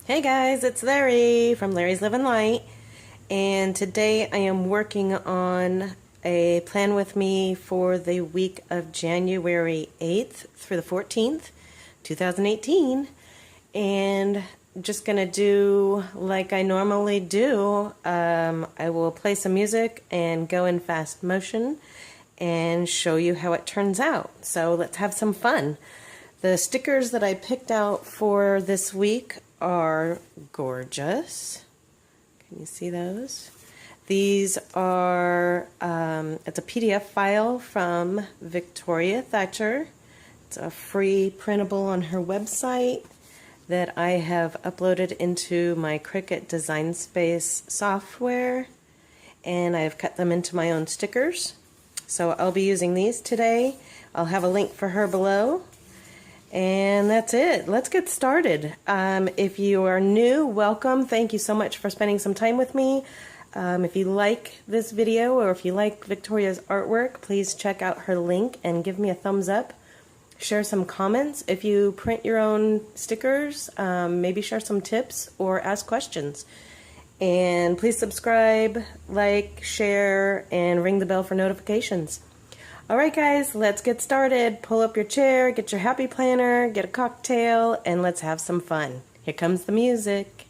Hey guys, it's Larry from Larry's Living Light, and today I am working on a plan with me for the week of January 8th through the 14th, 2018, and I'm just gonna do like I normally do. I will play some music and go in fast motion and show you how it turns out. So let's have some fun. The stickers that I picked out for this week are gorgeous. Can you see those? These are, it's a PDF file from Victoria Thatcher. It's a free printable on her website that I have uploaded into my Cricut Design Space software, and I've cut them into my own stickers. So I'll be using these today. I'll have a link for her below. And that's it. Let's get started. If you are new, welcome. Thank you so much for spending some time with me. If you like this video or if you like Victoria's artwork, please check out her link and give me a thumbs up. Share some comments. If you print your own stickers, maybe share some tips or ask questions. And please subscribe, like, share, and ring the bell for notifications. Alright guys, let's get started. Pull up your chair, get your happy planner, get a cocktail, and let's have some fun. Here comes the music.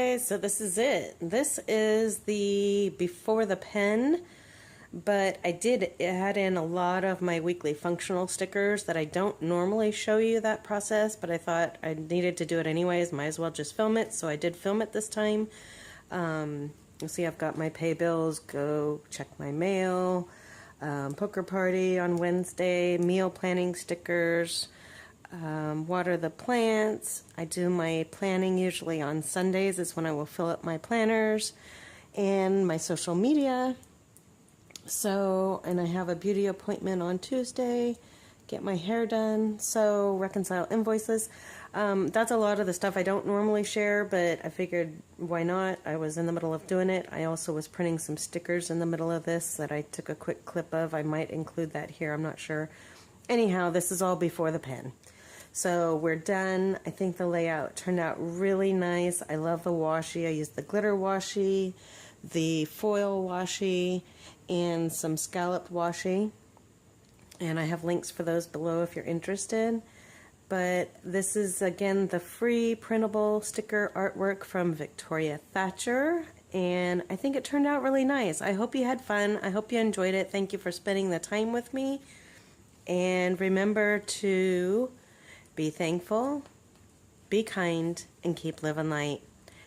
guys, so this is it. This is the before the pen, but I did add in a lot of my weekly functional stickers that I don't normally show you that process, but I thought I needed to do it anyways, might as well just film it, so I did film it this time. You'll see I've got my pay bills, go check my mail, poker party on Wednesday, meal planning stickers, water the plants. I do my planning usually on Sundays is when I will fill up my planners, and my social media. So, and I have a beauty appointment on Tuesday, get my hair done, so reconcile invoices. That's a lot of the stuff I don't normally share, but I figured why not? I was in the middle of doing it. I also was printing some stickers in the middle of this that I took a quick clip of. I might include that here, I'm not sure. Anyhow, this is all before the pen. So we're done. I think the layout turned out really nice. I love the washi. I used the glitter washi, the foil washi, and some scalloped washi. And I have links for those below if you're interested. But this is, again, the free printable sticker artwork from Victoria Thatcher. And I think it turned out really nice. I hope you had fun. I hope you enjoyed it. Thank you for spending the time with me. And remember to be thankful, be kind, and keep living light.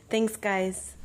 Thanks, guys.